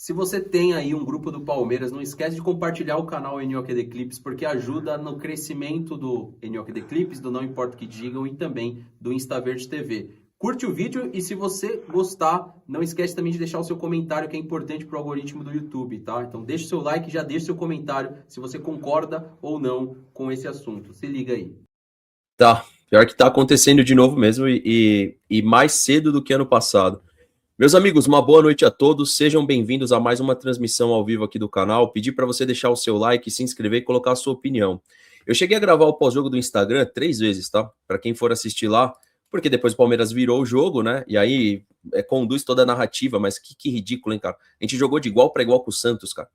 Se você tem aí um grupo do Palmeiras, não esquece de compartilhar o canal NOKD Clips, porque ajuda no crescimento do NOKD Clips, do Não Importa o que Digam e também do InstaVerde TV. Curte o vídeo e se você gostar, não esquece também de deixar o seu comentário, que é importante para o algoritmo do YouTube, tá? Então deixa o seu like e já deixa o seu comentário se você concorda ou não com esse assunto. Se liga aí. Tá, pior que tá acontecendo de novo mesmo e mais cedo do que ano passado. Meus amigos, uma boa noite a todos, sejam bem-vindos a mais uma transmissão ao vivo aqui do canal. Pedi para você deixar o seu like, se inscrever e colocar a sua opinião. Eu cheguei a gravar o pós-jogo do Instagram 3 vezes, tá? Para quem for assistir lá, porque depois o Palmeiras virou o jogo, né? E aí conduz toda a narrativa, mas que ridículo, hein, cara? A gente jogou de igual para igual com o Santos, cara.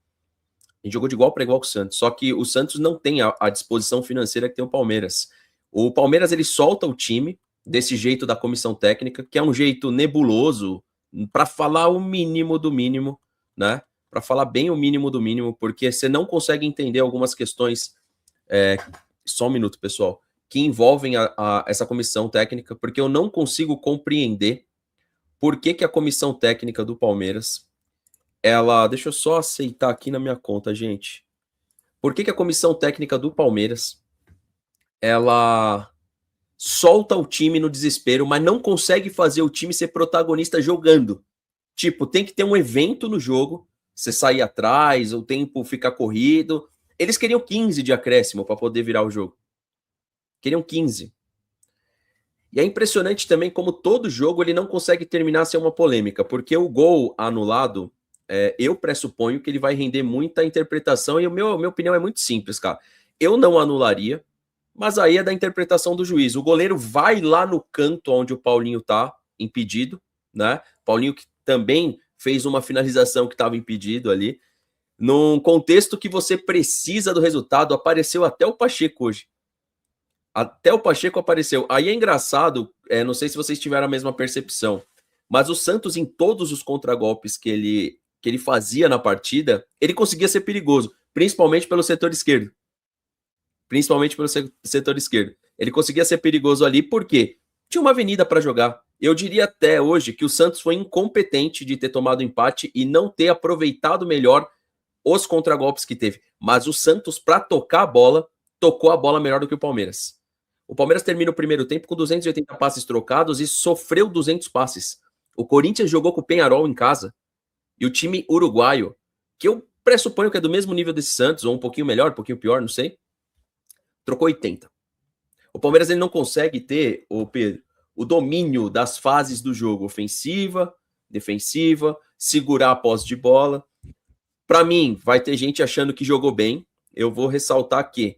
A gente jogou de igual para igual com o Santos, só que o Santos não tem a disposição financeira que tem o Palmeiras. O Palmeiras, ele solta o time desse jeito da comissão técnica, que é um jeito nebuloso, para falar o mínimo do mínimo, né? Para falar bem o mínimo do mínimo, porque você não consegue entender algumas questões. Só um minuto, pessoal, que envolvem essa comissão técnica, porque eu não consigo compreender por que a comissão técnica do Palmeiras, ela. Deixa eu só aceitar aqui na minha conta, gente. Por que a comissão técnica do Palmeiras, ela solta o time no desespero, mas não consegue fazer o time ser protagonista jogando? Tipo, tem que ter um evento no jogo, você sair atrás, o tempo ficar corrido. Eles queriam 15 de acréscimo para poder virar o jogo. Queriam 15. E é impressionante também como todo jogo ele não consegue terminar sem uma polêmica, porque o gol anulado, eu pressuponho que ele vai render muita interpretação, e a minha opinião é muito simples, cara. Eu não anularia, mas aí é da interpretação do juiz. O goleiro vai lá no canto onde o Paulinho tá impedido, né? Paulinho que também fez uma finalização que estava impedido ali. Num contexto que você precisa do resultado, apareceu até o Pacheco hoje. Até o Pacheco apareceu. Aí é engraçado, não sei se vocês tiveram a mesma percepção, mas o Santos, em todos os contragolpes que ele fazia na partida, ele conseguia ser perigoso, principalmente pelo setor esquerdo. Principalmente pelo setor esquerdo. Ele conseguia ser perigoso ali porque tinha uma avenida para jogar. Eu diria até hoje que o Santos foi incompetente de ter tomado empate e não ter aproveitado melhor os contragolpes que teve. Mas o Santos, para tocar a bola, tocou a bola melhor do que o Palmeiras. O Palmeiras termina o primeiro tempo com 280 passes trocados e sofreu 200 passes. O Corinthians jogou com o Peñarol em casa. E o time uruguaio, que eu pressuponho que é do mesmo nível desse Santos, ou um pouquinho melhor, um pouquinho pior, não sei, trocou 80. O Palmeiras ele não consegue ter, Pedro, o domínio das fases do jogo, ofensiva, defensiva, segurar a posse de bola. Para mim, vai ter gente achando que jogou bem. Eu vou ressaltar que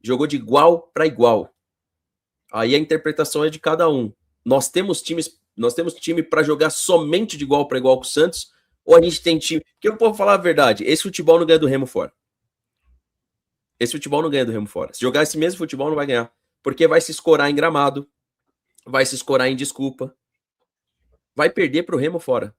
jogou de igual para igual. Aí a interpretação é de cada um. Nós temos time para jogar somente de igual para igual com o Santos, ou a gente tem time... Porque eu posso falar a verdade, esse futebol não ganha do Remo fora. Esse futebol não ganha do Remo fora. Se jogar esse mesmo futebol, não vai ganhar. Porque vai se escorar em gramado, vai se escorar em desculpa. Vai perder pro Remo fora.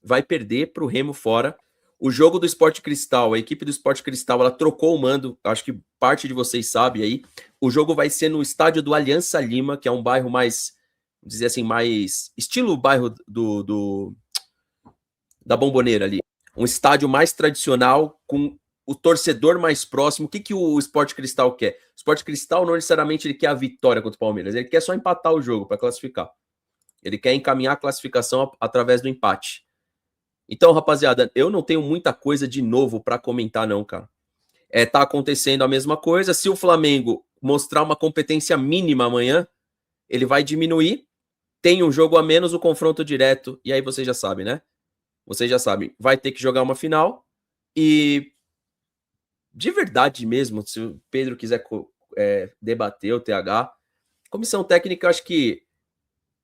Vai perder pro Remo fora. O jogo do Sport Cristal, a equipe do Sport Cristal, ela trocou o mando, acho que parte de vocês sabe aí. O jogo vai ser no estádio do Aliança Lima, que é um bairro mais, vamos dizer assim, mais estilo bairro da Bomboneira ali. Um estádio mais tradicional, com o torcedor mais próximo. O que o Sport Cristal quer? O Sport Cristal não necessariamente ele quer a vitória contra o Palmeiras, ele quer só empatar o jogo para classificar. Ele quer encaminhar a classificação através do empate. Então, rapaziada, eu não tenho muita coisa de novo para comentar não, cara. Tá acontecendo a mesma coisa. Se o Flamengo mostrar uma competência mínima amanhã, ele vai diminuir. Tem um jogo a menos, o confronto direto. E aí vocês já sabem, né? Vocês já sabem. Vai ter que jogar uma final. E de verdade mesmo, se o Pedro quiser debater o TH, comissão técnica, eu acho que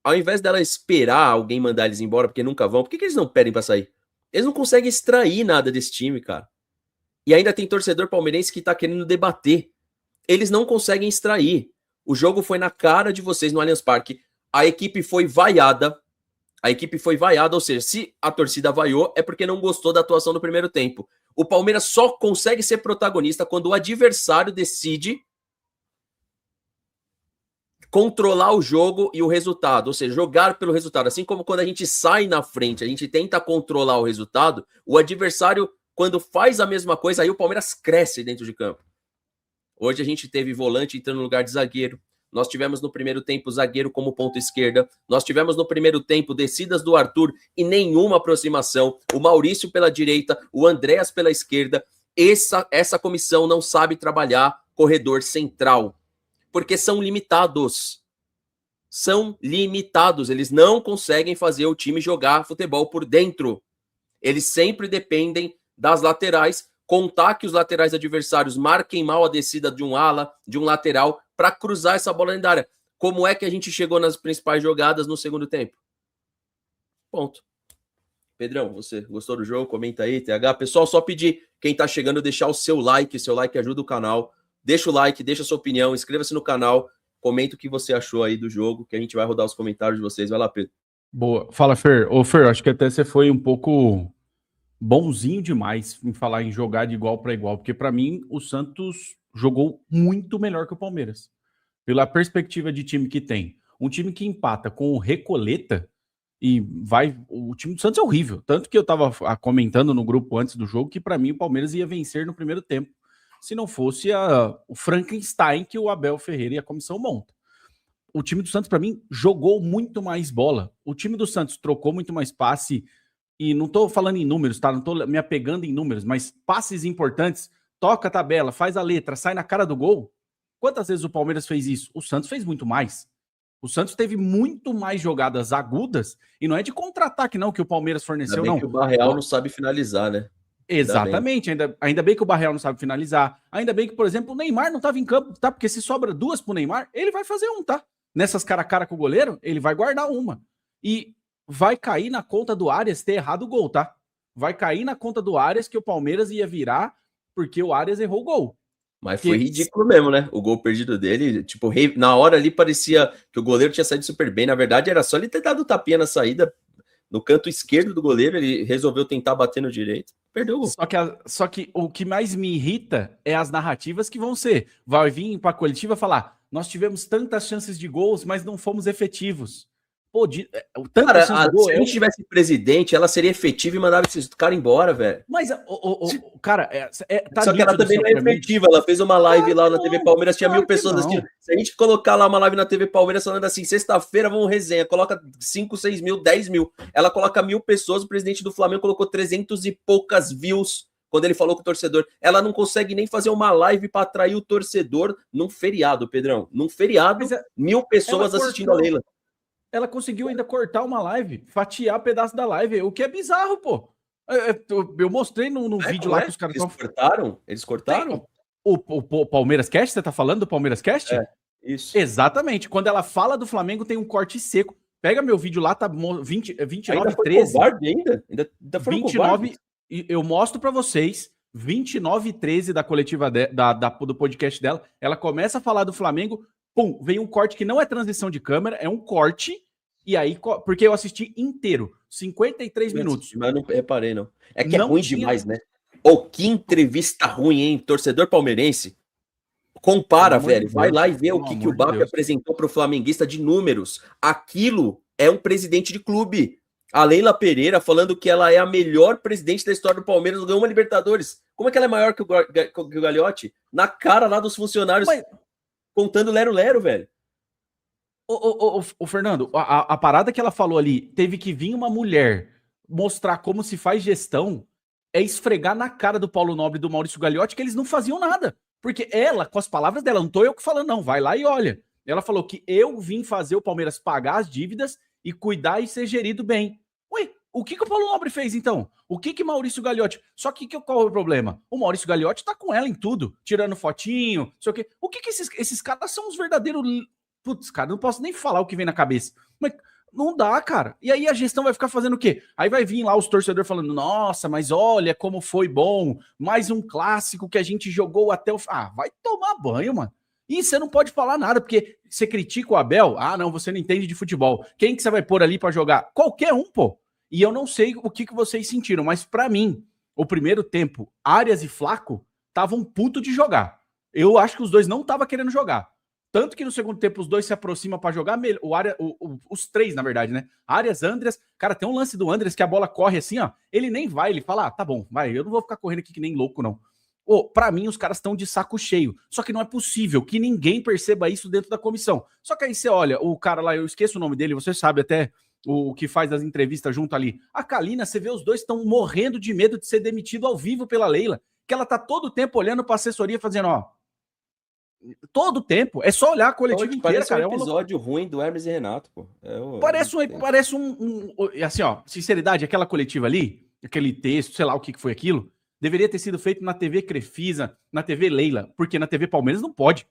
ao invés dela esperar alguém mandar eles embora, porque nunca vão, por que eles não pedem pra sair? Eles não conseguem extrair nada desse time, cara. E ainda tem torcedor palmeirense que tá querendo debater. Eles não conseguem extrair. O jogo foi na cara de vocês no Allianz Parque. A equipe foi vaiada. Ou seja, se a torcida vaiou, é porque não gostou da atuação do primeiro tempo. O Palmeiras só consegue ser protagonista quando o adversário decide controlar o jogo e o resultado, ou seja, jogar pelo resultado. Assim como quando a gente sai na frente, a gente tenta controlar o resultado, o adversário, quando faz a mesma coisa, aí o Palmeiras cresce dentro de campo. Hoje a gente teve volante entrando no lugar de zagueiro. Nós tivemos no primeiro tempo zagueiro como ponta esquerda. Nós tivemos no primeiro tempo descidas do Arthur e nenhuma aproximação. O Maurício pela direita, o Andréas pela esquerda. Essa comissão não sabe trabalhar corredor central, porque são limitados. São limitados. Eles não conseguem fazer o time jogar futebol por dentro. Eles sempre dependem das laterais, contar que os laterais adversários marquem mal a descida de um ala, de um lateral, para cruzar essa bola dentro da área. Como é que a gente chegou nas principais jogadas no segundo tempo? Ponto. Pedrão, você gostou do jogo? Comenta aí, TH. Pessoal, só pedir, quem tá chegando, deixar o seu like ajuda o canal. Deixa o like, deixa a sua opinião, inscreva-se no canal, comenta o que você achou aí do jogo, que a gente vai rodar os comentários de vocês. Vai lá, Pedro. Boa. Fala, Fer. Ô, Fer, acho que até você foi um pouco bonzinho demais em falar em jogar de igual para igual, porque para mim o Santos jogou muito melhor que o Palmeiras. Pela perspectiva de time que tem. Um time que empata com o Recoleta e vai... O time do Santos é horrível. Tanto que eu tava comentando no grupo antes do jogo que para mim o Palmeiras ia vencer no primeiro tempo. Se não fosse o Frankenstein que o Abel Ferreira e a comissão montam. O time do Santos, para mim, jogou muito mais bola. O time do Santos trocou muito mais passe. E não tô falando em números, tá? Não tô me apegando em números, mas passes importantes, toca a tabela, faz a letra, sai na cara do gol. Quantas vezes o Palmeiras fez isso? O Santos fez muito mais. O Santos teve muito mais jogadas agudas, e não é de contra-ataque não que o Palmeiras forneceu, não. Que o Barreal não sabe finalizar, né? Exatamente, ainda bem que o Barreal não sabe finalizar, ainda bem que, por exemplo, o Neymar não estava em campo, tá? Porque se sobra duas pro Neymar, ele vai fazer um, tá? Nessas cara a cara com o goleiro, ele vai guardar uma. E vai cair na conta do Arias ter errado o gol, tá? Vai cair na conta do Arias que o Palmeiras ia virar porque o Arias errou o gol. Mas foi ridículo mesmo, né? O gol perdido dele, tipo, na hora ali parecia que o goleiro tinha saído super bem. Na verdade, era só ele ter dado o tapinha na saída, no canto esquerdo do goleiro, ele resolveu tentar bater no direito. Perdeu o gol. Só que o que mais me irrita é as narrativas que vão ser. Vai vir para a coletiva falar: nós tivemos tantas chances de gols, mas não fomos efetivos. Pô, cara, se a gente tivesse presidente, ela seria efetiva e mandava esses caras embora, velho. Mas, cara, tá só que ela também não é efetiva. Ela fez uma live lá na TV Palmeiras, tinha 1000 pessoas assistindo. Se a gente colocar lá uma live na TV Palmeiras falando assim, sexta-feira vamos resenha, coloca 5, 6 mil, 10 mil. Ela coloca 1000 pessoas, o presidente do Flamengo colocou 300 e poucas views quando ele falou com o torcedor. Ela não consegue nem fazer uma live para atrair o torcedor num feriado, Pedrão. Num feriado, 1000 pessoas assistindo a Leila. Ela conseguiu ainda cortar uma live, fatiar pedaço da live, o que é bizarro, pô. Eu mostrei no vídeo lá que os caras... Eles cortaram? O Palmeiras Cast, você tá falando do Palmeiras Cast? É, isso. Exatamente. Quando ela fala do Flamengo, tem um corte seco. Pega meu vídeo lá, tá 29 foi 13. Ainda foi 29, eu mostro pra vocês, 29 13 da coletiva do podcast dela, ela começa a falar do Flamengo, pum, vem um corte que não é transição de câmera, é um corte, e aí, porque eu assisti inteiro, 53 minutos. Mas não reparei, não. É que não é ruim demais, né? Ou que entrevista ruim, hein? Torcedor palmeirense. Compara, velho. Vai lá e vê o que o BAP apresentou pro flamenguista de números. Aquilo é um presidente de clube. A Leila Pereira falando que ela é a melhor presidente da história do Palmeiras, ganhou uma Libertadores. Como é que ela é maior que o Gagliotti? Na cara lá dos funcionários... contando lero-lero, velho. Ô, Fernando, a parada que ela falou ali, teve que vir uma mulher mostrar como se faz gestão, é esfregar na cara do Paulo Nobre e do Maurício Gagliotti que eles não faziam nada. Porque ela, com as palavras dela, não tô eu que falando, não, vai lá e olha. Ela falou que eu vim fazer o Palmeiras pagar as dívidas e cuidar e ser gerido bem. Ué, o que o Paulo Nobre fez, então? O que Maurício Gagliotti... Só que qual é o problema? O Maurício Gagliotti tá com ela em tudo, tirando fotinho, não sei o quê. O que esses caras são os verdadeiros... Putz, cara, não posso nem falar o que vem na cabeça. Mas não dá, cara. E aí a gestão vai ficar fazendo o quê? Aí vai vir lá os torcedores falando, nossa, mas olha como foi bom, mais um clássico que a gente jogou até o... Ah, vai tomar banho, mano. E você não pode falar nada, porque você critica o Abel, ah, não, você não entende de futebol. Quem que você vai pôr ali pra jogar? Qualquer um, pô. E eu não sei o que vocês sentiram, mas pra mim, o primeiro tempo, Arias e Flaco estavam puto de jogar. Eu acho que os dois não estavam querendo jogar. Tanto que no segundo tempo os dois se aproximam para jogar, os três, na verdade, né? Arias, Andreas. Cara, tem um lance do Andreas que a bola corre assim, ó. Ele nem vai, ele fala: tá bom, vai, eu não vou ficar correndo aqui que nem louco, não. Pra mim, os caras estão de saco cheio. Só que não é possível que ninguém perceba isso dentro da comissão. Só que aí você olha, o cara lá, eu esqueço o nome dele, você sabe até o que faz as entrevistas junto ali. A Kalina, você vê os dois estão morrendo de medo de ser demitido ao vivo pela Leila. Que ela tá todo o tempo olhando pra assessoria fazendo, ó. Todo o tempo. É só olhar a coletiva inteira, cara. Parece um episódio ruim do Hermes e Renato, pô. Parece assim, ó, sinceridade, aquela coletiva ali, aquele texto, sei lá o que foi aquilo, deveria ter sido feito na TV Crefisa, na TV Leila, porque na TV Palmeiras não pode.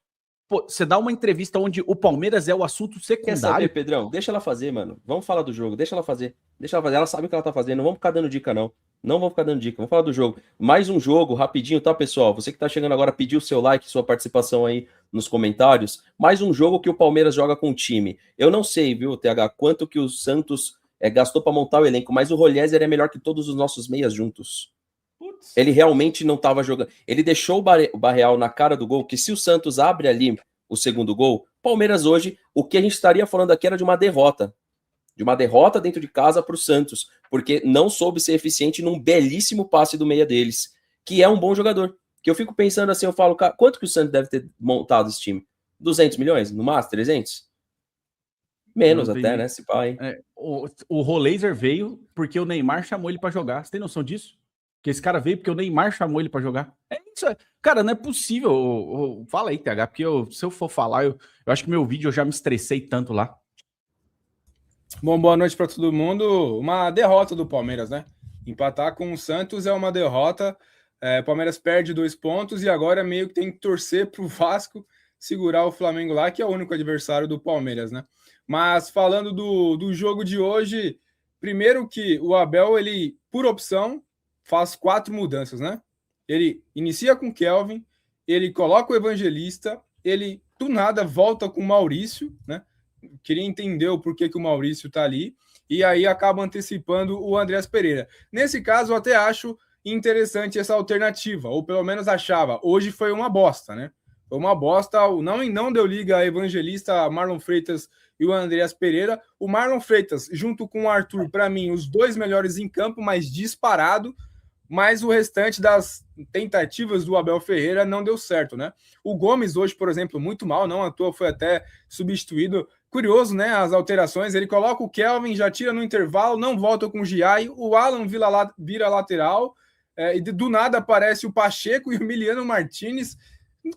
Pô, você dá uma entrevista onde o Palmeiras é o assunto secundário. Quer saber, Pedrão? Deixa ela fazer, mano. Vamos falar do jogo. Deixa ela fazer. Ela sabe o que ela tá fazendo. Não vamos ficar dando dica, não. Não vamos ficar dando dica. Vamos falar do jogo. Mais um jogo, rapidinho, tá, pessoal? Você que tá chegando agora, pediu o seu like, sua participação aí nos comentários. Mais um jogo que o Palmeiras joga com o time. Eu não sei, viu, TH, quanto que o Santos gastou pra montar o elenco, mas o Rolhézer é melhor que todos os nossos meias juntos. Ele realmente não estava jogando. Ele deixou o Barreal na cara do gol, que se o Santos abre ali o segundo gol, Palmeiras hoje, o que a gente estaria falando aqui era de uma derrota. De uma derrota dentro de casa para o Santos, porque não soube ser eficiente num belíssimo passe do meia deles, que é um bom jogador. Que eu fico pensando assim, eu falo, cara, quanto que o Santos deve ter montado esse time? 200 milhões? No máximo, 300? Menos até, né? Se pá, hein? O Rolhézer veio porque o Neymar chamou ele para jogar. Você tem noção disso? Que esse cara veio porque o Neymar chamou ele para jogar. É isso. Cara, não é possível. Fala aí, TH, porque se eu for falar, eu acho que meu vídeo eu já me estressei tanto lá. Bom, boa noite para todo mundo. Uma derrota do Palmeiras, né? Empatar com o Santos é uma derrota. O Palmeiras perde 2 pontos e agora meio que tem que torcer para o Vasco segurar o Flamengo lá, que é o único adversário do Palmeiras, né? Mas falando do jogo de hoje, primeiro que o Abel, ele, por opção, faz 4 mudanças, né? Ele inicia com o Kelvin, ele coloca o Evangelista, ele do nada volta com o Maurício, né? Queria entender o porquê que o Maurício tá ali, e aí acaba antecipando o Andreas Pereira. Nesse caso, eu até acho interessante essa alternativa, ou pelo menos achava. Hoje foi uma bosta, né? Foi uma bosta, não deu liga a Evangelista, Marlon Freitas e o Andreas Pereira. O Marlon Freitas, junto com o Arthur, para mim, os 2 melhores em campo, mas disparado, mas o restante das tentativas do Abel Ferreira não deu certo, né? O Gomes hoje, por exemplo, muito mal, não à toa foi até substituído. Curioso, né? As alterações, ele coloca o Kelvin, já tira no intervalo, não volta com o Giai, o Alan vira lateral, e do nada aparece o Pacheco e o Emiliano Martinez.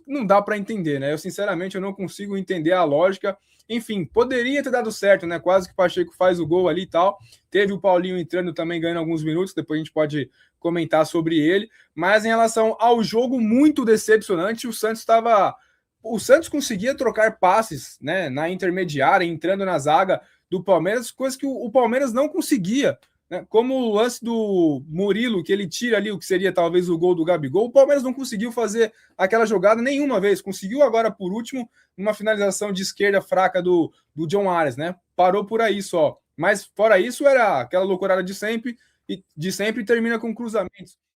Não dá para entender, né? Eu, sinceramente, eu não consigo entender a lógica. Enfim, poderia ter dado certo, né? Quase que o Pacheco faz o gol ali e tal. Teve o Paulinho entrando também, ganhando alguns minutos, depois a gente pode comentar sobre ele. Mas em relação ao jogo, muito decepcionante. O Santos conseguia trocar passes, né, na intermediária, entrando na zaga do Palmeiras, coisa que o Palmeiras não conseguia, né? Como o lance do Murilo, que ele tira ali o que seria talvez o gol do Gabigol, o Palmeiras não conseguiu fazer aquela jogada nenhuma vez. Conseguiu agora, por último, uma finalização de esquerda fraca do John Arias, né? Parou por aí só. Mas fora isso, era aquela loucurada de sempre, e termina com cruzamentos.